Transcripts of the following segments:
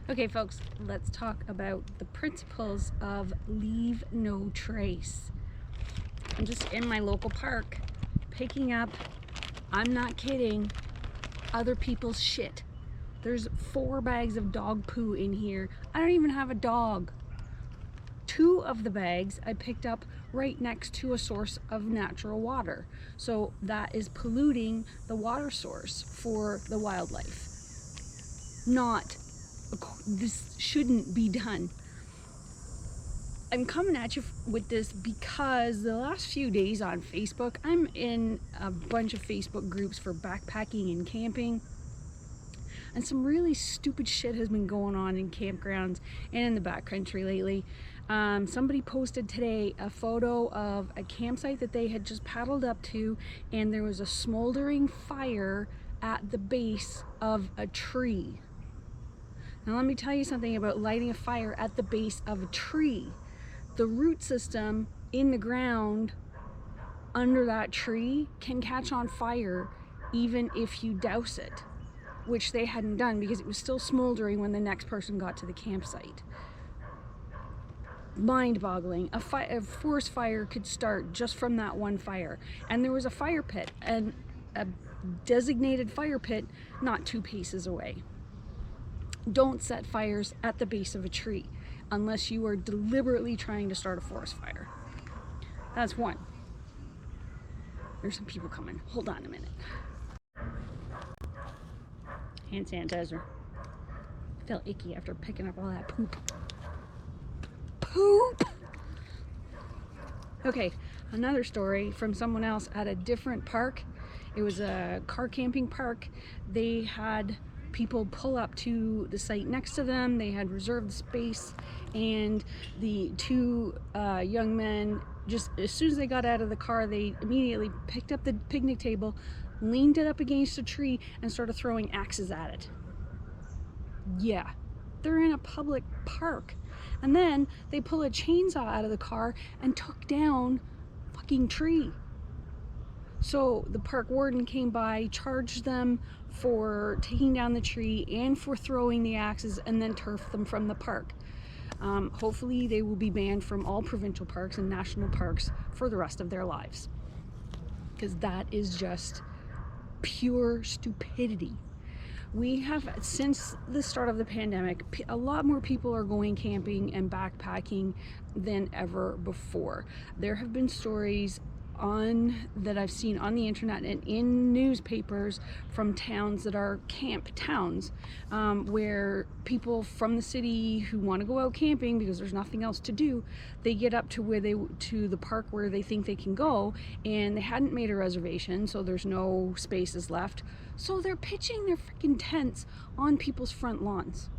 Okay, folks, let's talk about the principles of leave no trace. I'm just in my local park picking up, I'm not kidding, other people's shit. There's 4 bags of dog poo in here. I don't even have a dog. 2 of the bags I picked up right next to a source of natural water. So that is polluting the water source for the wildlife. This shouldn't be done. I'm coming at you with this because the last few days on Facebook, I'm in a bunch of Facebook groups for backpacking and camping, and some really stupid shit has been going on in campgrounds and in the backcountry lately. Somebody posted today a photo of a campsite that they had just paddled up to, and there was a smoldering fire at the base of a tree. Now let me tell you something about lighting a fire at the base of a tree. The root system in the ground under that tree can catch on fire even if you douse it, which they hadn't done because it was still smoldering when the next person got to the campsite. Mind-boggling. A forest fire could start just from that one fire. And there was a fire pit, and a designated fire pit not 2 paces away. Don't set fires at the base of a tree unless you are deliberately trying to start a forest fire. That's one. There's some people coming. Hold on a minute. Hand sanitizer. I felt icky after picking up all that poop. Okay, another story from someone else at a different park. It was a car camping park. They had people pull up to the site next to them. They had reserved space, and the 2 young men, just as soon as they got out of the car, they immediately picked up the picnic table, leaned it up against a tree, and started throwing axes at it. Yeah, they're in a public park. And then they pull a chainsaw out of the car and took down a fucking tree. So the park warden came by, charged them for taking down the tree and for throwing the axes, and then turfed them from the park. Hopefully they will be banned from all provincial parks and national parks for the rest of their lives, because that is just pure stupidity. We have, since the start of the pandemic, a lot more people are going camping and backpacking than ever before. There have been stories that I've seen on the internet and in newspapers from towns that are camp towns, where people from the city who want to go out camping because there's nothing else to do, they get up to the park where they think they can go, and they hadn't made a reservation, so there's no spaces left. So they're pitching their freaking tents on people's front lawns.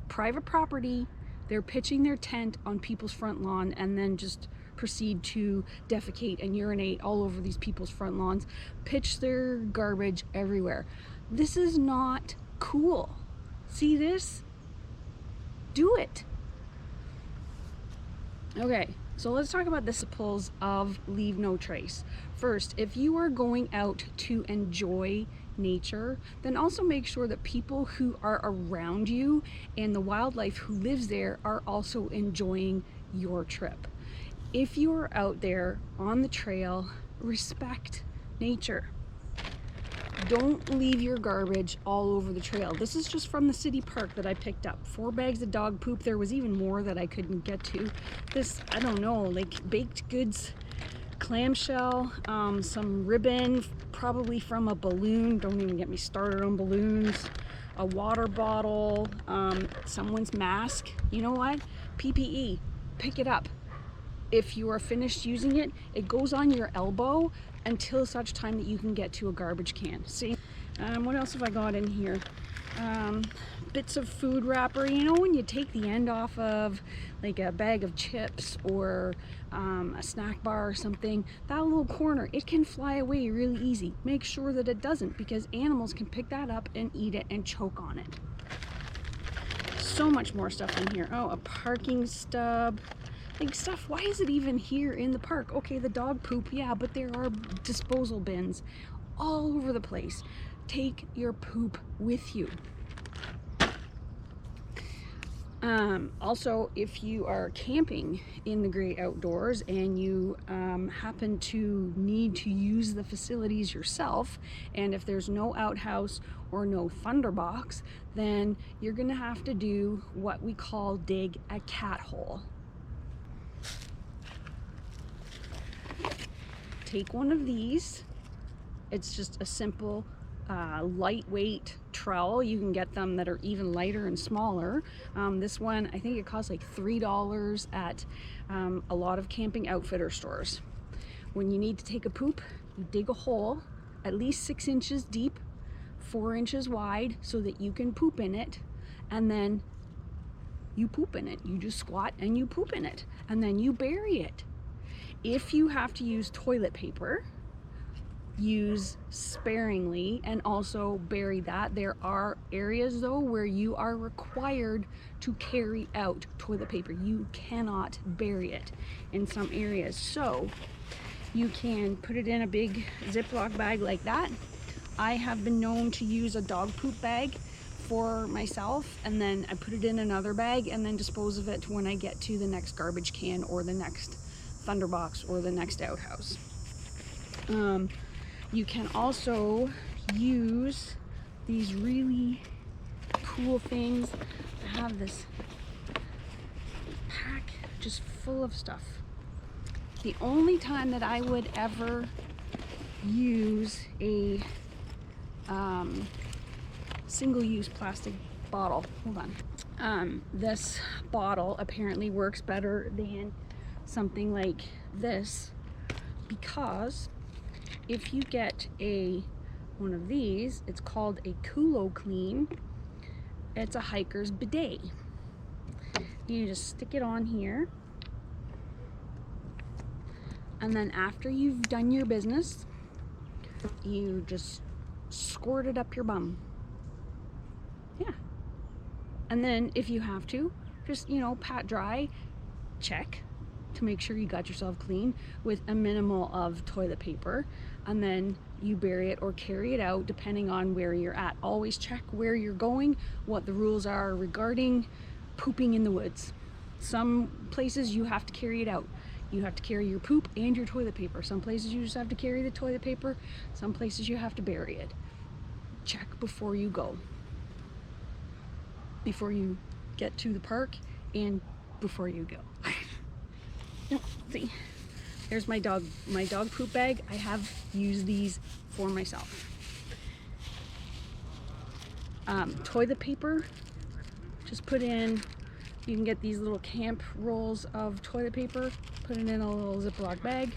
Private property, they're pitching their tent on people's front lawn and then just proceed to defecate and urinate all over these people's front lawns, pitch their garbage everywhere. This is not cool. See this? Do it. Okay, so let's talk about the principles of leave no trace. First, if you are going out to enjoy nature, then also make sure that people who are around you and the wildlife who lives there are also enjoying your trip. If you are out there on the trail, respect nature. Don't leave your garbage all over the trail. This is just from the city park that I picked up. 4 bags of dog poop. There was even more that I couldn't get to. This, I don't know, like baked goods, clamshell, some ribbon, probably from a balloon. Don't even get me started on balloons. A water bottle, someone's mask. You know what? PPE. Pick it up. If you are finished using it, it goes on your elbow until such time that you can get to a garbage can. See? What else have I got in here? Bits of food wrapper. You know, when you take the end off of like a bag of chips or a snack bar or something, that little corner, it can fly away really easy. Make sure that it doesn't, because animals can pick that up and eat it and choke on it. So much more stuff in here. Oh, a parking stub. Like stuff, why is it even here in the park? Okay, the dog poop, yeah, but there are disposal bins all over the place. Take your poop with you. Also, if you are camping in the great outdoors and you happen to need to use the facilities yourself, and if there's no outhouse or no thunderbox, then you're gonna have to do what we call dig a cat hole. Take one of these. It's just a simple lightweight trowel. You can get them that are even lighter and smaller. This one, I think it costs like $3 at a lot of camping outfitter stores. When you need to take a poop, you dig a hole at least 6 inches deep, 4 inches wide, so that you can poop in it, and then you poop in it. You just squat and you poop in it, and then you bury it. If you have to use toilet paper, use sparingly and also bury that. There are areas though where you are required to carry out toilet paper. You cannot bury it in some areas. So you can put it in a big Ziploc bag like that. I have been known to use a dog poop bag for myself, and then I put it in another bag and then dispose of it when I get to the next garbage can or the next thunderbox or the next outhouse. You can also use these really cool things. I have this pack just full of stuff. The only time that I would ever use a single-use plastic bottle, hold on. This bottle apparently works better than something like this, because if you get one of these, it's called a Clean. It's a hiker's bidet. You just stick it on here, and then after you've done your business, you just squirt it up your bum. Yeah. And then if you have to, just, pat dry, check to make sure you got yourself clean with a minimal of toilet paper, and then you bury it or carry it out depending on where you're at. Always check where you're going, what the rules are regarding pooping in the woods. Some places you have to carry it out. You have to carry your poop and your toilet paper. Some places you just have to carry the toilet paper. Some places you have to bury it. Check before you go. Before you get to the park and before you go. See, there's my dog poop bag. I have used these for myself. Toilet paper, just put in, you can get these little camp rolls of toilet paper, put it in a little Ziploc bag.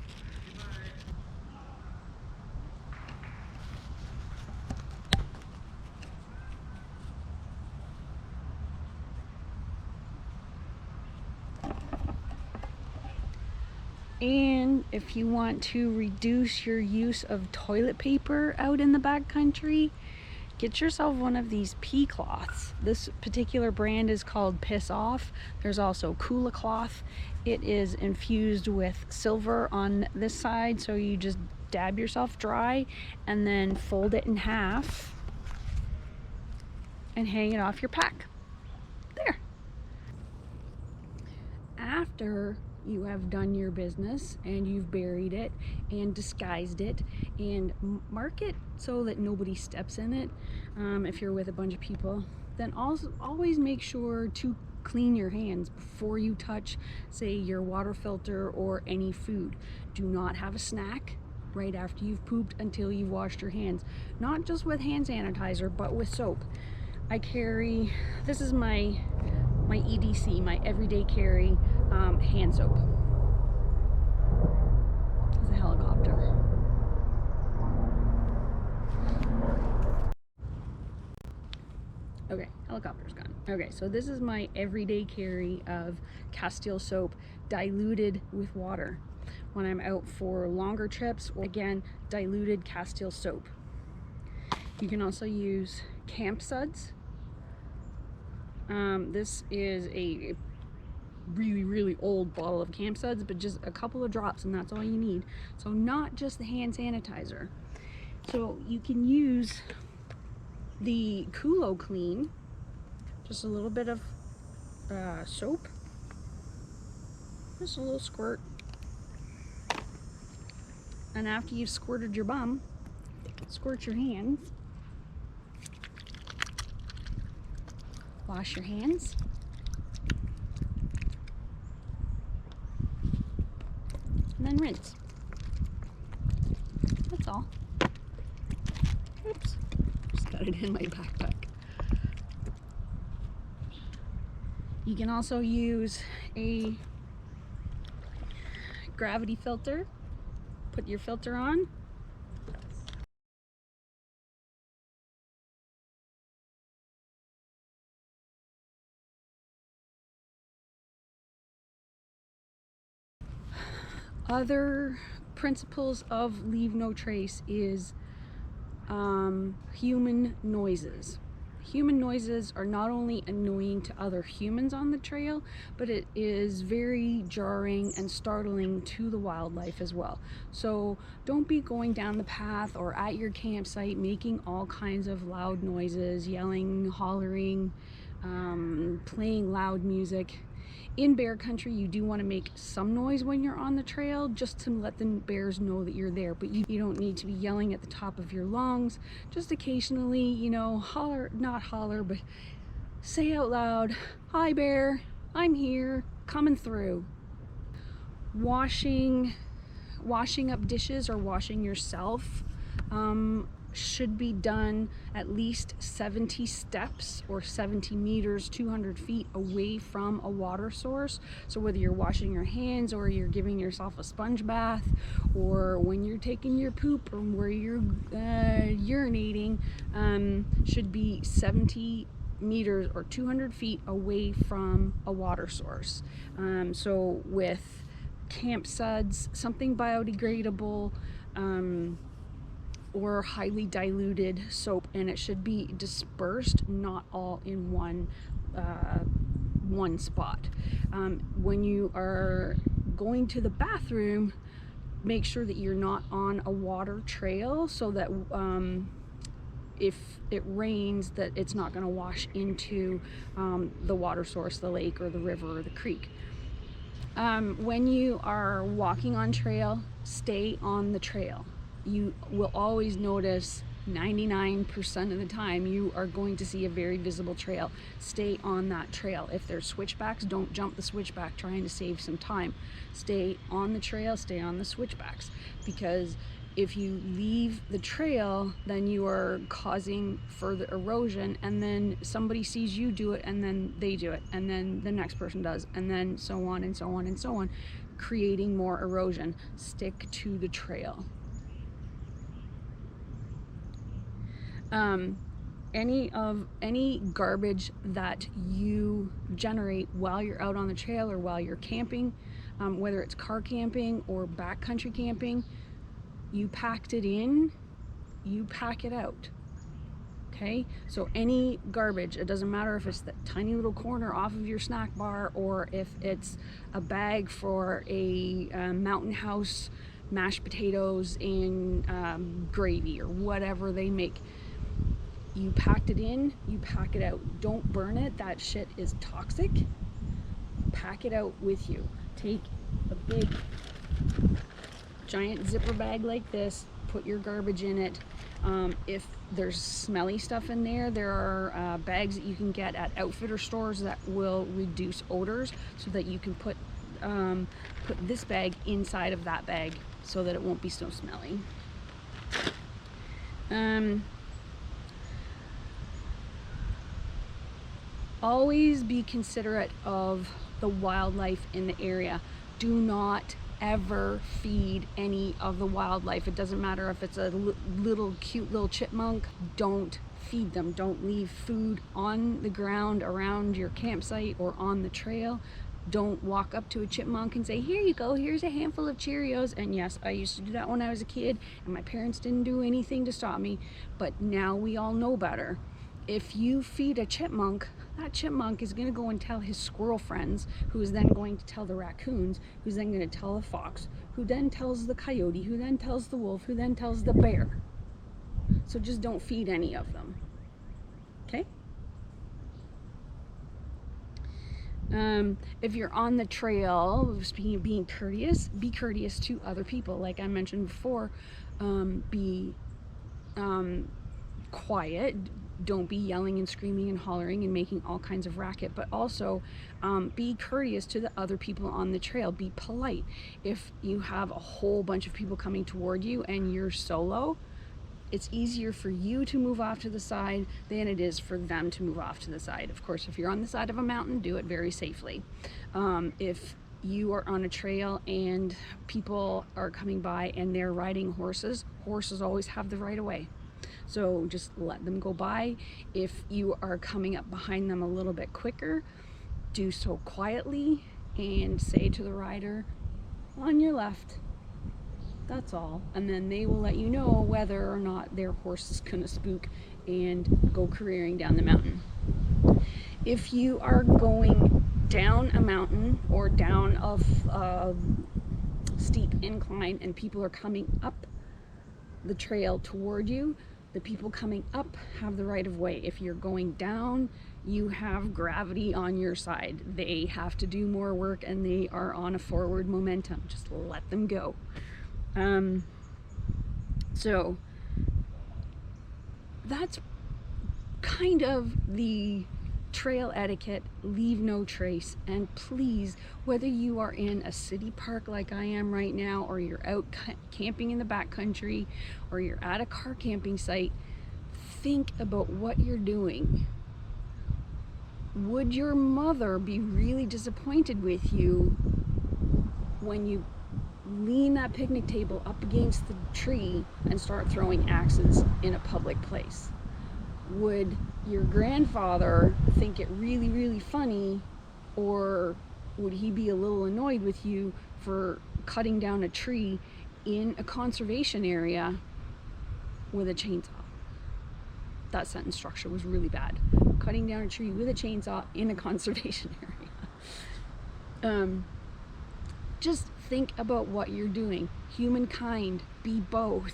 And if you want to reduce your use of toilet paper out in the backcountry, get yourself one of these Pea Cloths. This particular brand is called Piss Off. There's also Pea Cloth. It is infused with silver on this side, so you just dab yourself dry and then fold it in half and hang it off your pack. There. After you have done your business and you've buried it and disguised it and mark it so that nobody steps in it, if you're with a bunch of people, then also always make sure to clean your hands before you touch, say, your water filter or any food. Do not have a snack right after you've pooped until you've washed your hands, not just with hand sanitizer but with soap. I carry, this is my EDC, my everyday carry hand soap. There's a helicopter. Okay, helicopter's gone. Okay, so this is my everyday carry of Castile soap diluted with water. When I'm out for longer trips, or again, diluted Castile soap. You can also use camp suds. This is a really old bottle of camp suds, but just a couple of drops and that's all you need. So not just the hand sanitizer. So you can use the Clean, just a little bit of soap. Just a little squirt. And after you've squirted your bum, squirt your hands. Wash your hands. And then rinse. That's all. Oops. Just got it in my backpack. You can also use a gravity filter. Put your filter on. Other principles of leave no trace is human noises. Human noises are not only annoying to other humans on the trail, but it is very jarring and startling to the wildlife as well. So don't be going down the path or at your campsite making all kinds of loud noises, yelling, hollering, playing loud music. In bear country, you do want to make some noise when you're on the trail just to let the bears know that you're there, but you don't need to be yelling at the top of your lungs. Just occasionally, you know, holler, not holler, but say out loud, "Hi bear, I'm here, coming through." Washing up dishes or washing yourself should be done at least 70 steps or 70 meters, 200 feet away from a water source. So whether you're washing your hands or you're giving yourself a sponge bath, or when you're taking your poop or where you're urinating, should be 70 meters or 200 feet away from a water source. So with camp suds, something biodegradable, or highly diluted soap, and it should be dispersed, not all in one spot. When you are going to the bathroom, make sure that you're not on a water trail, so that if it rains, that it's not going to wash into the water source, the lake or the river or the creek. When you are walking on trail, stay on the trail. You will always notice 99% of the time you are going to see a very visible trail. Stay on that trail. If there's switchbacks, don't jump the switchback trying to save some time. Stay on the trail, stay on the switchbacks, because if you leave the trail, then you are causing further erosion, and then somebody sees you do it, and then they do it, and then the next person does, and then so on and so on and so on, creating more erosion. Stick to the trail. Any garbage that you generate while you're out on the trail or while you're camping, whether it's car camping or backcountry camping, you packed it in, you pack it out. Okay, so any garbage, it doesn't matter if it's that tiny little corner off of your snack bar, or if it's a bag for a Mountain House mashed potatoes and gravy or whatever they make. You packed it in, you pack it out. Don't burn it, that shit is toxic. Pack it out with you. Take a big giant zipper bag like this, put your garbage in it. If there's smelly stuff in there, there are bags that you can get at outfitter stores that will reduce odors, so that you can put this bag inside of that bag so that it won't be so smelly. Always be considerate of the wildlife in the area. Do not ever feed any of the wildlife. It doesn't matter if it's a little cute little chipmunk. Don't feed them. Don't leave food on the ground around your campsite or on the trail. Don't walk up to a chipmunk and say, "Here you go, here's a handful of Cheerios." And yes, I used to do that when I was a kid, and my parents didn't do anything to stop me, but now we all know better. If you feed a chipmunk, that chipmunk is going to go and tell his squirrel friends, who is then going to tell the raccoons, who's then going to tell the fox, who then tells the coyote, who then tells the wolf, who then tells the bear. So just don't feed any of them. Okay? If you're on the trail, speaking of being courteous, be courteous to other people. Like I mentioned before, be quiet. Don't be yelling and screaming and hollering and making all kinds of racket, but also be courteous to the other people on the trail. Be polite. If you have a whole bunch of people coming toward you and you're solo, it's easier for you to move off to the side than it is for them to move off to the side. Of course, if you're on the side of a mountain, do it very safely. If you are on a trail and people are coming by and they're riding horses, horses always have the right of way. So just let them go by. If you are coming up behind them a little bit quicker, do so quietly and say to the rider, on your left. That's all. And then they will let you know whether or not their horse is going to spook and go careering down the mountain. If you are going down a mountain or down a steep incline and people are coming up the trail toward you, the people coming up have the right of way. If you're going down, you have gravity on your side. They have to do more work and they are on a forward momentum. Just let them go. So that's kind of the trail etiquette. Leave no trace. And please, whether you are in a city park like I am right now, or you're out camping in the backcountry, or you're at a car camping site, think about what you're doing. Would your mother be really disappointed with you when you lean that picnic table up against the tree and start throwing axes in a public place? Would your grandfather think it really, really funny, or would he be a little annoyed with you for cutting down a tree in a conservation area with a chainsaw? That sentence structure was really bad. Cutting down a tree with a chainsaw in a conservation area. Just think about what you're doing. Humankind, be both.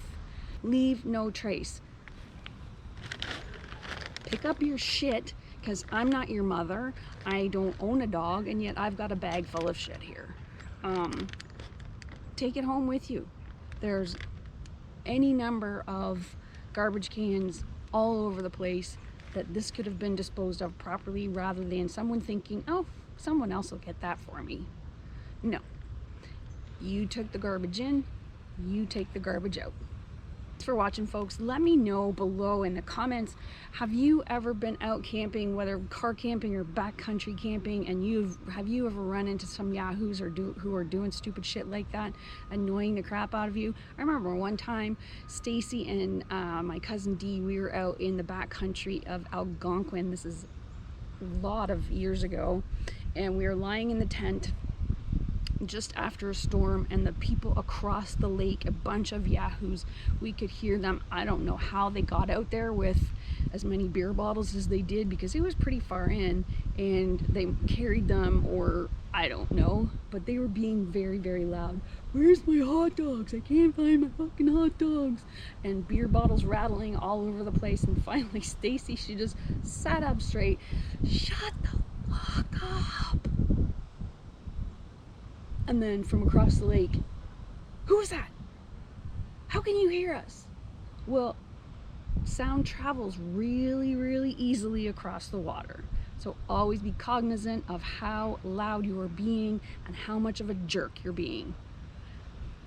Leave no trace. Pick up your shit, because I'm not your mother. I don't own a dog, and yet I've got a bag full of shit here. Take it home with you. There's any number of garbage cans all over the place that this could have been disposed of properly, rather than someone thinking, oh, someone else will get that for me. No. You took the garbage in, you take the garbage out. Thanks for watching, folks. Let me know below in the comments, have you ever been out camping, whether car camping or backcountry camping, and have you ever run into some yahoos who are doing stupid shit like that, annoying the crap out of you? I remember one time, Stacy and my cousin Dee, we were out in the backcountry of Algonquin. This is a lot of years ago, and we were lying in the tent just after a storm, and the people across the lake, a bunch of yahoos, we could hear them. I don't know how they got out there with as many beer bottles as they did, because it was pretty far in, and they carried them, or I don't know, but they were being very, very loud. Where's my hot dogs? I can't find my fucking hot dogs. And beer bottles rattling all over the place. And finally Stacy, she just sat up straight. Shut the fuck up. And then from across the lake, who was that? How can you hear us? Well, sound travels really, really easily across the water. So always be cognizant of how loud you are being and how much of a jerk you're being.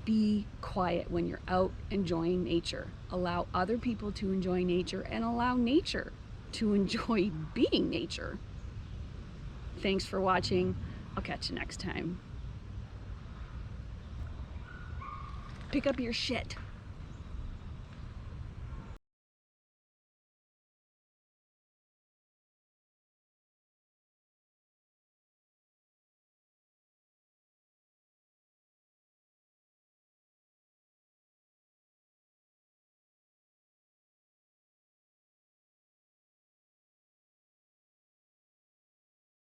Be quiet when you're out enjoying nature. Allow other people to enjoy nature, and allow nature to enjoy being nature. Thanks for watching. I'll catch you next time. Pick up your shit.